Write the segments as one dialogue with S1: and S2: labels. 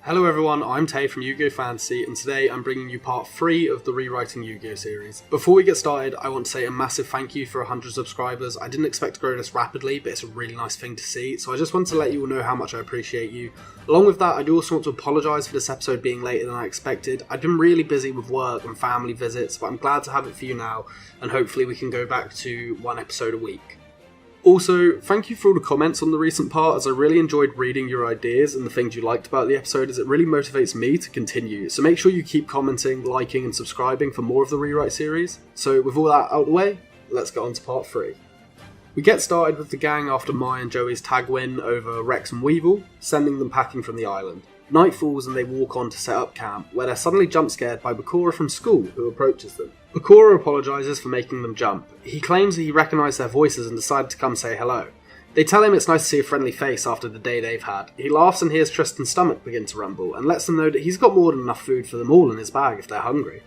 S1: Hello everyone, I'm Tay from Yu-Gi-Oh! Fantasy, and today I'm bringing you part 3 of the Rewriting Yu-Gi-Oh! Series. Before we get started, I want to say a massive thank you for 100 subscribers. I didn't expect to grow this rapidly, but it's a really nice thing to see, so I just wanted to let you all know how much I appreciate you. Along with that, I do also want to apologise for this episode being later than I expected. I've been really busy with work and family visits, but I'm glad to have it for you now, and hopefully we can go back to one episode a week. Also, thank you for all the comments on the recent part, as I really enjoyed reading your ideas and the things you liked about the episode, as it really motivates me to continue. So make sure you keep commenting, liking and subscribing for more of the Rewrite series. So with all that out of the way, let's get on to part 3. We get started with the gang after Mai and Joey's tag win over Rex and Weevil, sending them packing from the island. Night falls and they walk on to set up camp, where they're suddenly jump scared by Bakura from school, who approaches them. Bakura apologises for making them jump. He claims that he recognised their voices and decided to come say hello. They tell him it's nice to see a friendly face after the day they've had. He laughs and hears Tristan's stomach begin to rumble, and lets them know that he's got more than enough food for them all in his bag if they're hungry.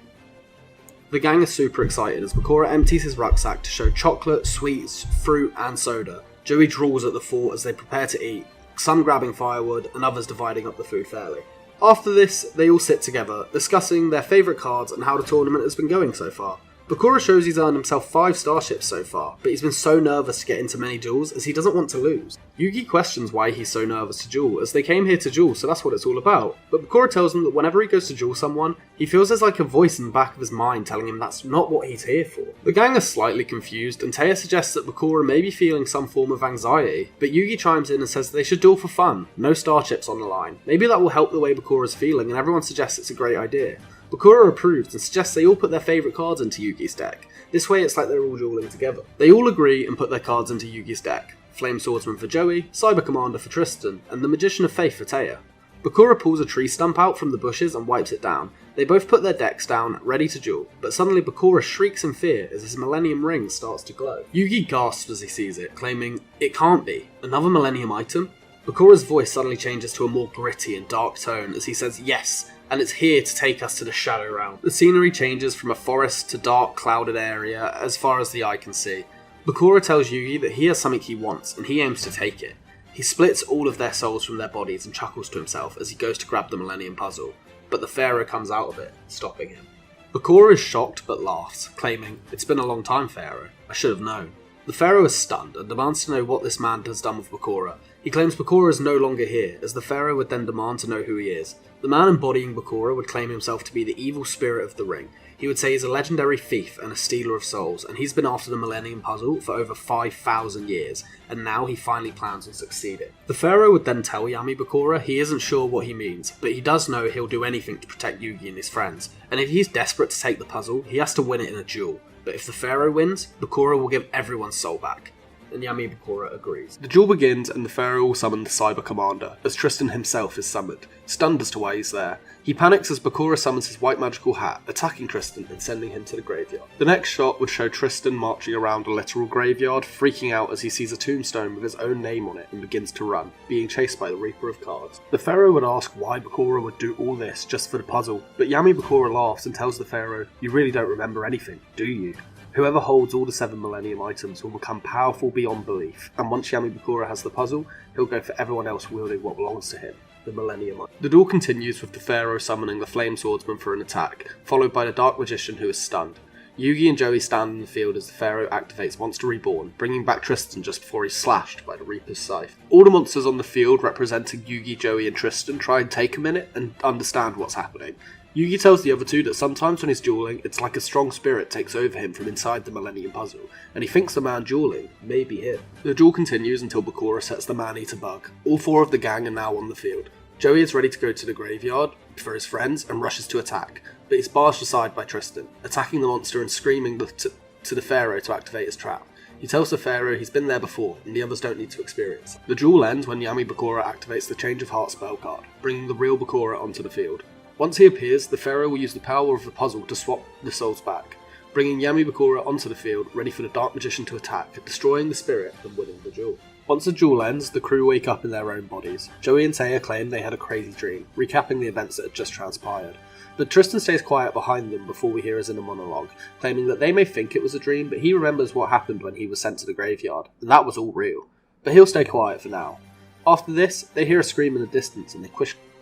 S1: The gang is super excited as Bakura empties his rucksack to show chocolate, sweets, fruit and soda. Joey drools at the thought as they prepare to eat, some grabbing firewood and others dividing up the food fairly. After this, they all sit together, discussing their favourite cards and how the tournament has been going so far. Bakura shows he's earned himself 5 starships so far, but he's been so nervous to get into many duels as he doesn't want to lose. Yugi questions why he's so nervous to duel, as they came here to duel, so that's what it's all about. But Bakura tells him that whenever he goes to duel someone, he feels there's like a voice in the back of his mind telling him that's not what he's here for. The gang are slightly confused, and Taya suggests that Bakura may be feeling some form of anxiety, but Yugi chimes in and says they should duel for fun, no starships on the line. Maybe that will help the way Bakura's feeling, and everyone suggests it's a great idea. Bakura approves and suggests they all put their favourite cards into Yugi's deck. This way it's like they're all dueling together. They all agree and put their cards into Yugi's deck. Flame Swordsman for Joey, Cyber Commander for Tristan, and the Magician of Faith for Taya. Bakura pulls a tree stump out from the bushes and wipes it down. They both put their decks down, ready to duel, but suddenly Bakura shrieks in fear as his Millennium Ring starts to glow. Yugi gasps as he sees it, claiming, "It can't be. Another Millennium item?" Bakura's voice suddenly changes to a more gritty and dark tone as he says yes, and it's here to take us to the Shadow Realm. The scenery changes from a forest to dark, clouded area as far as the eye can see. Bakura tells Yugi that he has something he wants, and he aims to take it. He splits all of their souls from their bodies and chuckles to himself as he goes to grab the Millennium Puzzle, but the Pharaoh comes out of it, stopping him. Bakura is shocked but laughs, claiming, "It's been a long time, Pharaoh. I should have known." The Pharaoh is stunned and demands to know what this man has done with Bakura. He claims Bakura is no longer here, as the Pharaoh would then demand to know who he is. The man embodying Bakura would claim himself to be the evil spirit of the ring. He would say he's a legendary thief and a stealer of souls, and he's been after the Millennium Puzzle for over 5,000 years, and now he finally plans on succeeding. The Pharaoh would then tell Yami Bakura he isn't sure what he means, but he does know he'll do anything to protect Yugi and his friends, and if he's desperate to take the puzzle, he has to win it in a duel. But if the Pharaoh wins, Bakura will give everyone's soul back. And Yami Bakura agrees. The duel begins and the Pharaoh will summon the Cyber Commander, as Tristan himself is summoned, stunned as to why he's there. He panics as Bakura summons his white magical hat, attacking Tristan and sending him to the graveyard. The next shot would show Tristan marching around a literal graveyard, freaking out as he sees a tombstone with his own name on it and begins to run, being chased by the Reaper of Cards. The Pharaoh would ask why Bakura would do all this just for the puzzle, but Yami Bakura laughs and tells the Pharaoh, "You really don't remember anything, do you? Whoever holds all the 7 Millennium items will become powerful beyond belief, and once Yami Bakura has the puzzle, he'll go for everyone else wielding what belongs to him, the Millennium item." The duel continues with the Pharaoh summoning the Flame Swordsman for an attack, followed by the Dark Magician who is stunned. Yugi and Joey stand in the field as the Pharaoh activates Monster Reborn, bringing back Tristan just before he's slashed by the Reaper's scythe. All the monsters on the field representing Yugi, Joey and Tristan try and take a minute and understand what's happening. Yugi tells the other two that sometimes when he's dueling, it's like a strong spirit takes over him from inside the Millennium Puzzle, and he thinks the man dueling may be him. The duel continues until Bakura sets the Man-Eater bug. All 4 of the gang are now on the field. Joey is ready to go to the graveyard for his friends and rushes to attack, but he's barged aside by Tristan, attacking the monster and screaming to the Pharaoh to activate his trap. He tells the Pharaoh he's been there before, and the others don't need to experience. The duel ends when Yami Bakura activates the Change of Heart spell card, bringing the real Bakura onto the field. Once he appears, the Pharaoh will use the power of the puzzle to swap the souls back, bringing Yami Bakura onto the field, ready for the Dark Magician to attack, destroying the spirit and winning the duel. Once the duel ends, the crew wake up in their own bodies. Joey and Taya claim they had a crazy dream, recapping the events that had just transpired. But Tristan stays quiet behind them before we hear his inner monologue, claiming that they may think it was a dream, but he remembers what happened when he was sent to the graveyard, and that was all real. But he'll stay quiet for now. After this, they hear a scream in the distance and they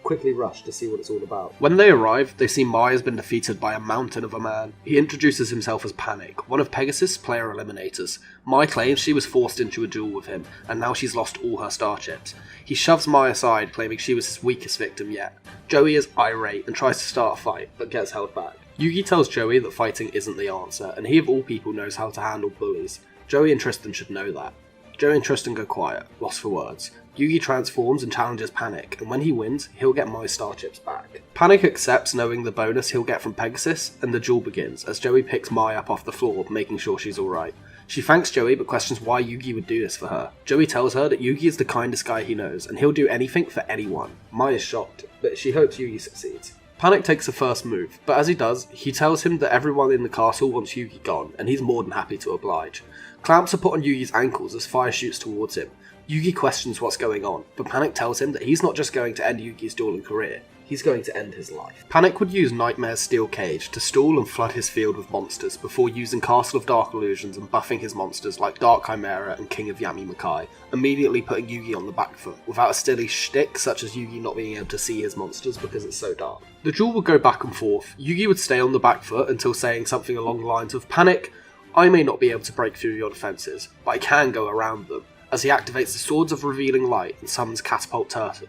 S1: quickly rush to see what it's all about. When they arrive, they see Mai has been defeated by a mountain of a man. He introduces himself as PaniK, one of Pegasus' player eliminators. Mai claims she was forced into a duel with him, and now she's lost all her star chips. He shoves Mai aside, claiming she was his weakest victim yet. Joey is irate and tries to start a fight, but gets held back. Yugi tells Joey that fighting isn't the answer, and he of all people knows how to handle bullies. Joey and Tristan should know that. Joey and Tristan go quiet, lost for words. Yugi transforms and challenges PaniK, and when he wins, he'll get Mai's star chips back. PaniK accepts, knowing the bonus he'll get from Pegasus, and the duel begins, as Joey picks Mai up off the floor, making sure she's alright. She thanks Joey but questions why Yugi would do this for her. Joey tells her that Yugi is the kindest guy he knows, and he'll do anything for anyone. Mai is shocked, but she hopes Yugi succeeds. PaniK takes the first move, but as he does, he tells him that everyone in the castle wants Yugi gone, and he's more than happy to oblige. Clamps are put on Yugi's ankles as fire shoots towards him. Yugi questions what's going on, but PaniK tells him that he's not just going to end Yugi's dueling career, he's going to end his life. PaniK would use Nightmare's steel cage to stall and flood his field with monsters before using Castle of Dark Illusions and buffing his monsters like Dark Chimera and King of Yami Makai, immediately putting Yugi on the back foot, without a silly shtick such as Yugi not being able to see his monsters because it's so dark. The duel would go back and forth. Yugi would stay on the back foot until saying something along the lines of, "PaniK, I may not be able to break through your defences, but I can go around them," as he activates the Swords of Revealing Light and summons Catapult Turtle.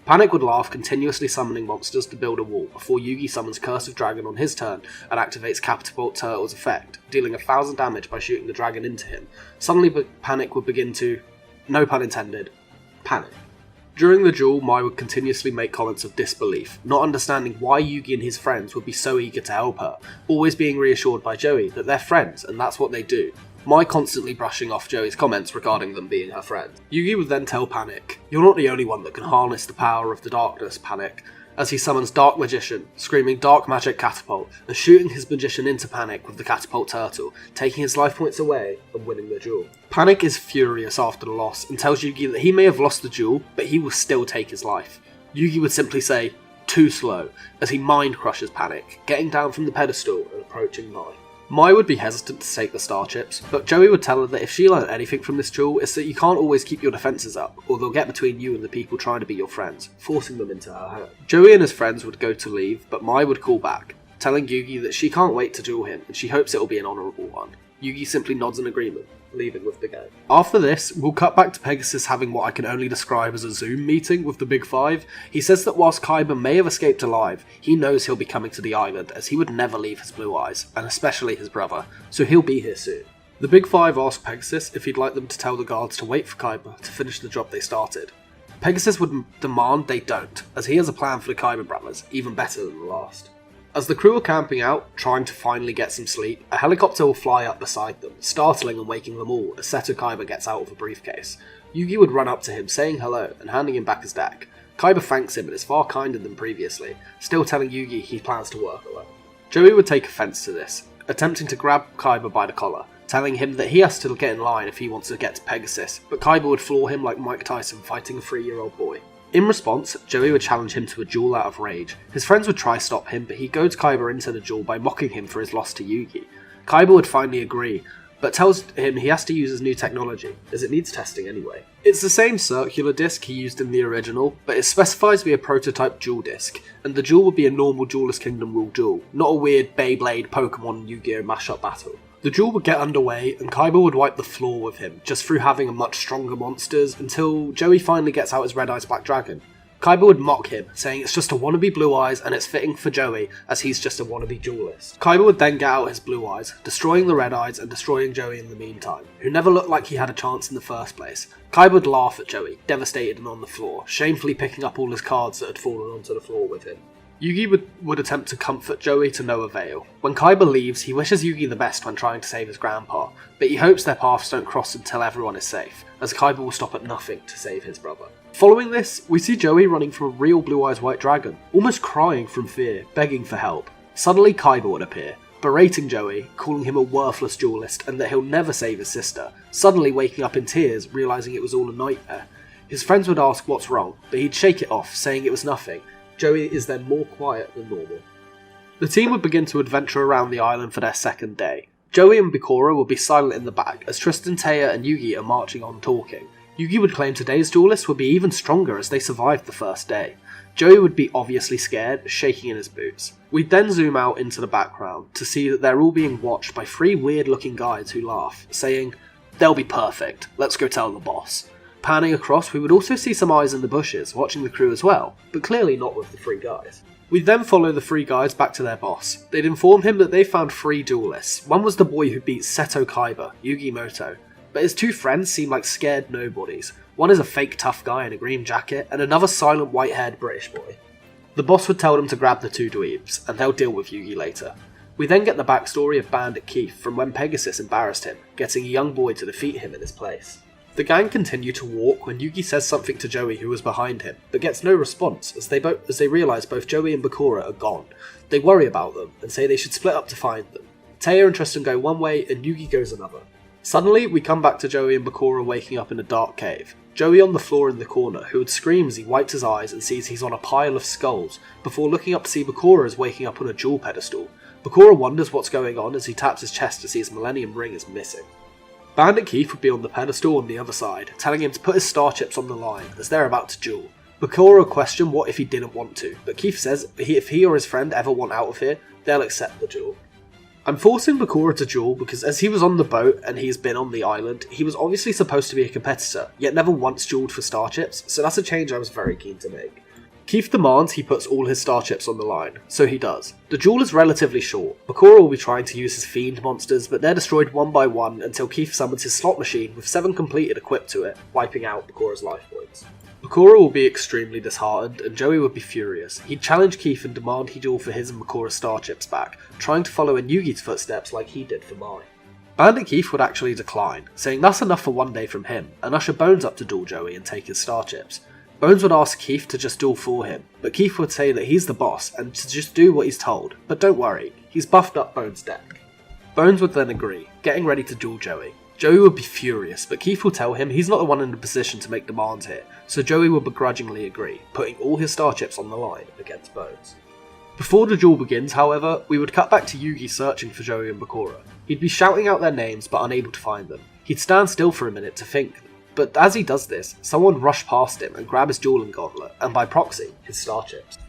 S1: PaniK would laugh, continuously summoning monsters to build a wall, before Yugi summons Curse of Dragon on his turn and activates Catapult Turtle's effect, dealing 1000 damage by shooting the dragon into him. Suddenly PaniK would begin to, no pun intended, panic. During the duel, Mai would continuously make comments of disbelief, not understanding why Yugi and his friends would be so eager to help her, always being reassured by Joey that they're friends and that's what they do. Mai constantly brushing off Joey's comments regarding them being her friends. Yugi would then tell PaniK, "You're not the only one that can harness the power of the darkness, PaniK," as he summons Dark Magician, screaming Dark Magic Catapult, and shooting his magician into PaniK with the Catapult Turtle, taking his life points away and winning the duel. PaniK is furious after the loss and tells Yugi that he may have lost the duel, but he will still take his life. Yugi would simply say, "Too slow," as he mind crushes PaniK, getting down from the pedestal and approaching Mai. Mai would be hesitant to take the star chips, but Joey would tell her that if she learned anything from this duel, it's that you can't always keep your defences up, or they'll get between you and the people trying to be your friends, forcing them into her home. Joey and his friends would go to leave, but Mai would call back, telling Yugi that she can't wait to duel him, and she hopes it'll be an honourable one. Yugi simply nods in agreement, leaving with the gang. After this, we'll cut back to Pegasus having what I can only describe as a Zoom meeting with the Big Five. He says that whilst Kaiba may have escaped alive, he knows he'll be coming to the island as he would never leave his blue eyes, and especially his brother, so he'll be here soon. The Big Five ask Pegasus if he'd like them to tell the guards to wait for Kaiba to finish the job they started. Pegasus would demand they don't, as he has a plan for the Kaiba brothers, even better than the last. As the crew are camping out, trying to finally get some sleep, a helicopter will fly up beside them, startling and waking them all as Seto Kaiba gets out of a briefcase. Yugi would run up to him, saying hello and handing him back his deck. Kaiba thanks him and is far kinder than previously, still telling Yugi he plans to work alone. Joey would take offence to this, attempting to grab Kaiba by the collar, telling him that he has to get in line if he wants to get to Pegasus, but Kaiba would floor him like Mike Tyson fighting a 3-year-old boy. In response, Joey would challenge him to a duel out of rage. His friends would try stop him, but he goads Kaiba into the duel by mocking him for his loss to Yugi. Kaiba would finally agree, but tells him he has to use his new technology, as it needs testing anyway. It's the same circular disc he used in the original, but it specifies to be a prototype duel disc, and the duel would be a normal Duelist Kingdom rule duel, not a weird Beyblade Pokemon and Yu-Gi-Oh mashup battle. The duel would get underway, and Kaiba would wipe the floor with him, just through having a much stronger monsters, until Joey finally gets out his Red Eyes Black Dragon. Kaiba would mock him, saying it's just a wannabe Blue Eyes and it's fitting for Joey, as he's just a wannabe duelist. Kaiba would then get out his Blue Eyes, destroying the Red Eyes and destroying Joey in the meantime, who never looked like he had a chance in the first place. Kaiba would laugh at Joey, devastated and on the floor, shamefully picking up all his cards that had fallen onto the floor with him. Yugi would attempt to comfort Joey to no avail. When Kaiba leaves, he wishes Yugi the best when trying to save his grandpa, but he hopes their paths don't cross until everyone is safe, as Kaiba will stop at nothing to save his brother. Following this, we see Joey running from a real Blue Eyes White Dragon, almost crying from fear, begging for help. Suddenly Kaiba would appear, berating Joey, calling him a worthless duelist and that he'll never save his sister, suddenly waking up in tears, realising it was all a nightmare. His friends would ask what's wrong, but he'd shake it off, saying it was nothing. Joey is then more quiet than normal. The team would begin to adventure around the island for their second day. Joey and Bakura would be silent in the back, as Tristan, Taya and Yugi are marching on talking. Yugi would claim today's duelists would be even stronger as they survived the first day. Joey would be obviously scared, shaking in his boots. We'd then zoom out into the background to see that they're all being watched by 3 weird looking guys who laugh, saying, "They'll be perfect, let's go tell the boss." Panning across, we would also see some eyes in the bushes, watching the crew as well, but clearly not with the 3 guys. We'd then follow the 3 guys back to their boss. They'd inform him that they found 3 duelists. One was the boy who beat Seto Kaiba, Yugi Moto, but his 2 friends seem like scared nobodies. One is a fake tough guy in a green jacket, and another silent white-haired British boy. The boss would tell them to grab the 2 dweebs, and they'll deal with Yugi later. We then get the backstory of Bandit Keith from when Pegasus embarrassed him, getting a young boy to defeat him in his place. The gang continue to walk when Yugi says something to Joey who was behind him, but gets no response as they realise both Joey and Bakura are gone. They worry about them, and say they should split up to find them. Taya and Tristan go one way, and Yugi goes another. Suddenly, we come back to Joey and Bakura waking up in a dark cave. Joey on the floor in the corner, who would scream as he wipes his eyes and sees he's on a pile of skulls, before looking up to see Bakura is waking up on a jewel pedestal. Bakura wonders what's going on as he taps his chest to see his Millennium Ring is missing. Bandit Keith would be on the pedestal on the other side, telling him to put his star chips on the line as they're about to duel. Bakura would question what if he didn't want to, but Keith says if he or his friend ever want out of here, they'll accept the duel. I'm forcing Bakura to duel because as he was on the boat and he's been on the island, he was obviously supposed to be a competitor, yet never once duelled for star chips, so that's a change I was very keen to make. Keith demands he puts all his star chips on the line, so he does. The duel is relatively short. Bakura will be trying to use his fiend monsters, but they're destroyed one by one until Keith summons his slot machine with 7 completed equipped to it, wiping out Bakura's life points. Bakura will be extremely disheartened, and Joey would be furious. He'd challenge Keith and demand he duel for his and Bakura's star chips back, trying to follow in Yugi's footsteps like he did for mine. Bandit Keith would actually decline, saying that's enough for one day from him, and usher Bones up to duel Joey and take his star chips. Bones would ask Keith to just duel for him, but Keith would say that he's the boss and to just do what he's told, but don't worry, he's buffed up Bones' deck. Bones would then agree, getting ready to duel Joey. Joey would be furious, but Keith will tell him he's not the one in the position to make demands here, so Joey will begrudgingly agree, putting all his star chips on the line against Bones. Before the duel begins, however, we would cut back to Yugi searching for Joey and Bakura. He'd be shouting out their names but unable to find them. He'd stand still for a minute to think, but as he does this, someone would rush past him and grab his dueling gauntlet, and by proxy, his star chips.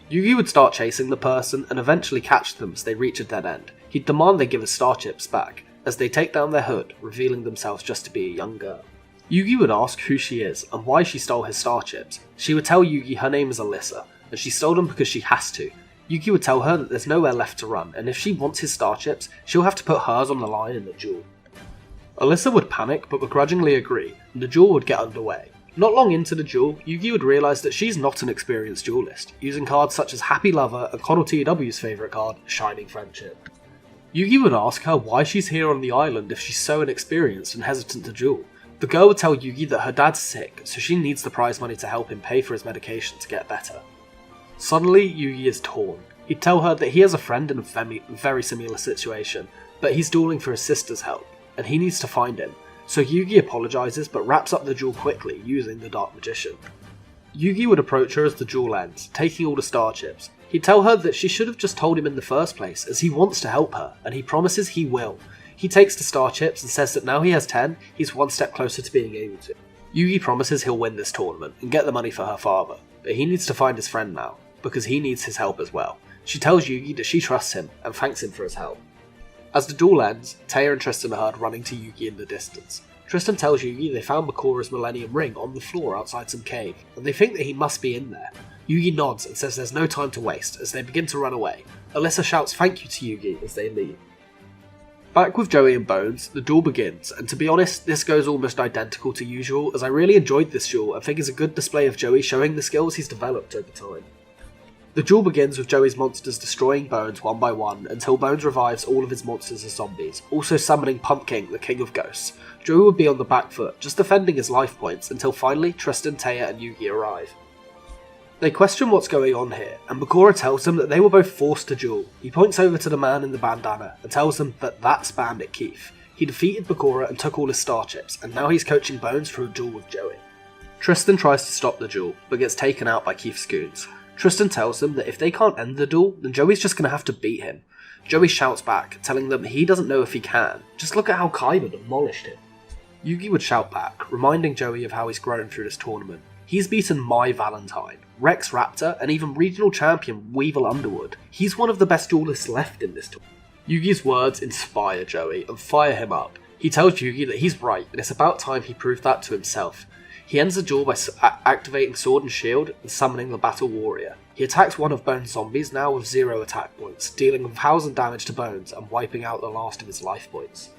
S1: Yugi would start chasing the person and eventually catch them as they reach a dead end. He'd demand they give his star chips back, as they take down their hood, revealing themselves just to be a young girl. Yugi would ask who she is and why she stole his star chips. She would tell Yugi her name is Alyssa, and she stole them because she has to. Yugi would tell her that there's nowhere left to run, and if she wants his star chips, she'll have to put hers on the line in the duel. Alyssa would panic but begrudgingly agree, and the duel would get underway. Not long into the duel, Yugi would realise that she's not an experienced duelist, using cards such as Happy Lover and Connell TW's favourite card, Shining Friendship. Yugi would ask her why she's here on the island if she's so inexperienced and hesitant to duel. The girl would tell Yugi that her dad's sick, so she needs the prize money to help him pay for his medication to get better. Suddenly, Yugi is torn. He'd tell her that he has a friend in a very similar situation, but he's dueling for his sister's help, and he needs to find him. So Yugi apologises but wraps up the duel quickly using the Dark Magician. Yugi would approach her as the duel ends, taking all the star chips. He'd tell her that she should have just told him in the first place, as he wants to help her, and he promises he will. He takes the star chips and says that now he has 10, he's one step closer to being able to. Yugi promises he'll win this tournament and get the money for her father, but he needs to find his friend now, because he needs his help as well. She tells Yugi that she trusts him and thanks him for his help. As the duel ends, Taya and Tristan are heard running to Yugi in the distance. Tristan tells Yugi they found Bakura's Millennium Ring on the floor outside some cave, and they think that he must be in there. Yugi nods and says there's no time to waste as they begin to run away. Alyssa shouts thank you to Yugi as they leave. Back with Joey and Bones, the duel begins, and to be honest, this goes almost identical to usual as I really enjoyed this duel and think it's a good display of Joey showing the skills he's developed over time. The duel begins with Joey's monsters destroying Bones one by one until Bones revives all of his monsters as zombies, also summoning Pumpkin, the King of Ghosts. Joey would be on the back foot, just defending his life points until finally Tristan, Taya and Yugi arrive. They question what's going on here, and Bakura tells them that they were both forced to duel. He points over to the man in the bandana and tells them that that's Bandit Keith. He defeated Bakura and took all his star chips, and now he's coaching Bones for a duel with Joey. Tristan tries to stop the duel, but gets taken out by Keith's goons. Tristan tells them that if they can't end the duel, then Joey's just going to have to beat him. Joey shouts back, telling them he doesn't know if he can. Just look at how Kaiba demolished him. Yugi would shout back, reminding Joey of how he's grown through this tournament. He's beaten my Valentine. Rex Raptor, and even regional champion Weevil Underwood. He's one of the best duelists left in this tournament. Yugi's words inspire Joey and fire him up. He tells Yugi that he's right, and it's about time he proved that to himself. He ends the duel by activating Sword and Shield and summoning the Battle Warrior. He attacks one of Bone's zombies, now with 0 attack points, dealing 1,000 damage to Bones and wiping out the last of his life points.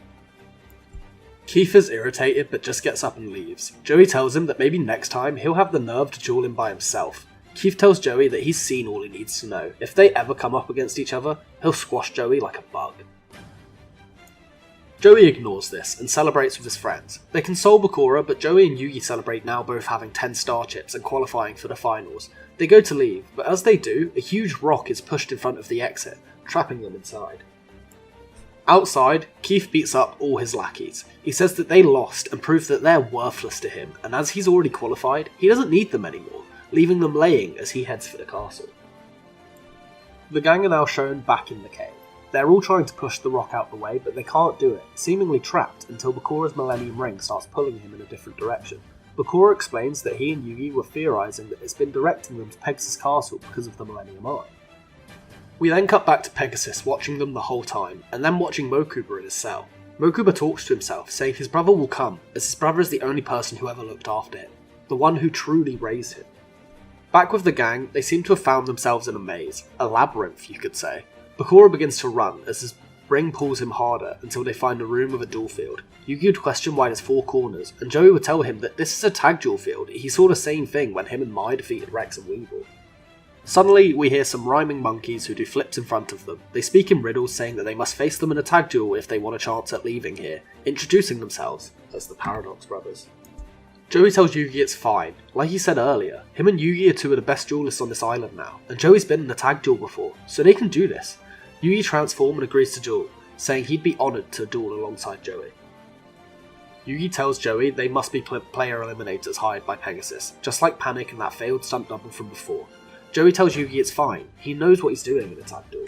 S1: Keith is irritated but just gets up and leaves. Joey tells him that maybe next time he'll have the nerve to duel him by himself. Keith tells Joey that he's seen all he needs to know. If they ever come up against each other, he'll squash Joey like a bug. Joey ignores this and celebrates with his friends. They console Bakura, but Joey and Yugi celebrate now both having 10 star chips and qualifying for the finals. They go to leave, but as they do, a huge rock is pushed in front of the exit, trapping them inside. Outside, Keith beats up all his lackeys. He says that they lost and proves that they're worthless to him, and as he's already qualified, he doesn't need them anymore, leaving them laying as he heads for the castle. The gang are now shown back in the cave. They're all trying to push the rock out the way, but they can't do it, seemingly trapped until Bakura's Millennium Ring starts pulling him in a different direction. Bakura explains that he and Yugi were theorising that it's been directing them to Pegasus Castle because of the Millennium Eye. We then cut back to Pegasus watching them the whole time, and then watching Mokuba in his cell. Mokuba talks to himself, saying his brother will come, as his brother is the only person who ever looked after him, the one who truly raised him. Back with the gang, they seem to have found themselves in a maze, a labyrinth you could say. Bakura begins to run as his ring pulls him harder until they find a room with a duel field. Yugi would question why there's 4 corners, and Joey would tell him that this is a tag duel field. He saw the same thing when him and Mai defeated Rex and Weevil. Suddenly, we hear some rhyming monkeys who do flips in front of them. They speak in riddles saying that they must face them in a tag duel if they want a chance at leaving here, introducing themselves as the Paradox Brothers. Joey tells Yugi it's fine. Like he said earlier, him and Yugi are 2 of the best duelists on this island now, and Joey's been in a tag duel before, so they can do this. Yugi transforms and agrees to duel, saying he'd be honoured to duel alongside Joey. Yugi tells Joey they must be player eliminators hired by Pegasus, just like PaniK and that failed stunt double from before. Joey tells Yugi it's fine, he knows what he's doing in a tag duel.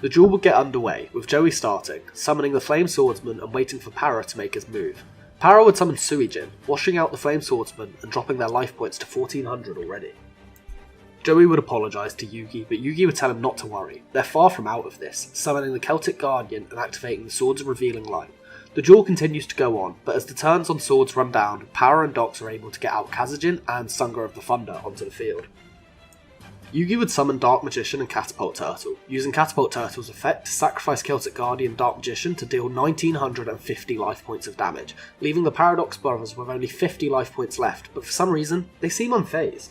S1: The duel would get underway, with Joey starting, summoning the Flame Swordsman and waiting for Para to make his move. Para would summon Suijin, washing out the Flame Swordsman and dropping their life points to 1400 already. Joey would apologise to Yugi, but Yugi would tell him not to worry. They're far from out of this, summoning the Celtic Guardian and activating the Swords of Revealing Light. The duel continues to go on, but as the turns on swords run down, Para and Dox are able to get out Kazajin and Sunga of the Thunder onto the field. Yugi would summon Dark Magician and Catapult Turtle, using Catapult Turtle's effect to sacrifice Celtic Guardian Dark Magician to deal 1950 life points of damage, leaving the Paradox Brothers with only 50 life points left, but for some reason, they seem unfazed.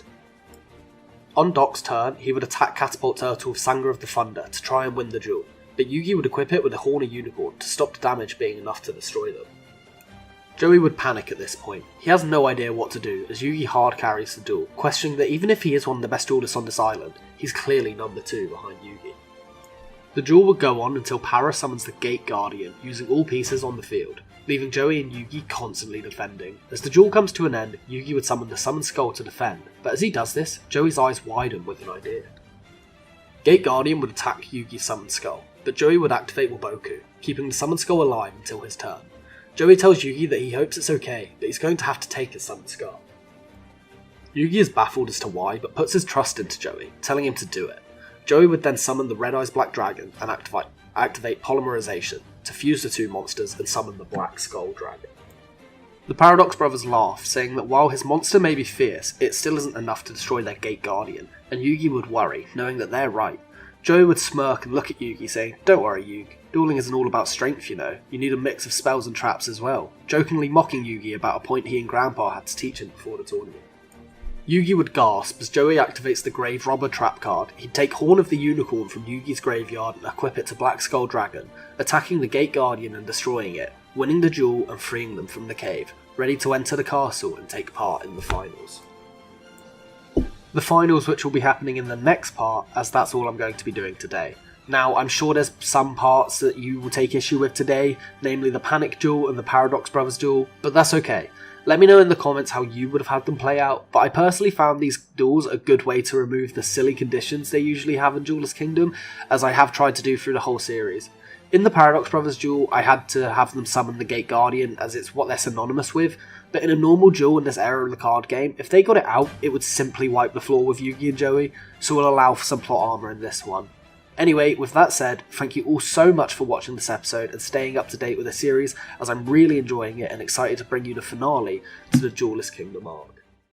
S1: On Doc's turn, he would attack Catapult Turtle with Sunga of the Thunder to try and win the duel, but Yugi would equip it with a Horny Unicorn to stop the damage being enough to destroy them. Joey would panic at this point. He has no idea what to do as Yugi hard carries the duel, questioning that even if he is one of the best duelists on this island, he's clearly number 2 behind Yugi. The duel would go on until Para summons the Gate Guardian, using all pieces on the field, leaving Joey and Yugi constantly defending. As the duel comes to an end, Yugi would summon the Summoned Skull to defend, but as he does this, Joey's eyes widen with an idea. Gate Guardian would attack Yugi's Summoned Skull, but Joey would activate Waboku, keeping the Summoned Skull alive until his turn. Joey tells Yugi that he hopes it's okay, but he's going to have to take his Summoned Skull. Yugi is baffled as to why, but puts his trust into Joey, telling him to do it. Joey would then summon the Red Eyes Black Dragon and activate Polymerization to fuse the 2 monsters and summon the Black Skull Dragon. The Paradox Brothers laugh, saying that while his monster may be fierce, it still isn't enough to destroy their Gate Guardian, and Yugi would worry, knowing that they're right. Joey would smirk and look at Yugi, saying, "Don't worry, Yugi. Dueling isn't all about strength, you know. You need a mix of spells and traps as well," jokingly mocking Yugi about a point he and Grandpa had to teach him before the tournament. Yugi would gasp as Joey activates the Grave Robber trap card. He'd take Horn of the Unicorn from Yugi's graveyard and equip it to Black Skull Dragon, attacking the Gate Guardian and destroying it, winning the duel and freeing them from the cave, ready to enter the castle and take part in the finals. The finals which will be happening in the next part, as that's all I'm going to be doing today. Now, I'm sure there's some parts that you will take issue with today, namely the PaniK duel and the Paradox Brothers duel, but that's okay. Let me know in the comments how you would have had them play out, but I personally found these duels a good way to remove the silly conditions they usually have in Duelist Kingdom, as I have tried to do through the whole series. In the Paradox Brothers duel, I had to have them summon the Gate Guardian as it's what they're synonymous with, but in a normal duel in this era of the card game, if they got it out, it would simply wipe the floor with Yugi and Joey, so we'll allow for some plot armour in this one. Anyway, with that said, thank you all so much for watching this episode and staying up to date with the series, as I'm really enjoying it and excited to bring you the finale to the Duelist Kingdom arc.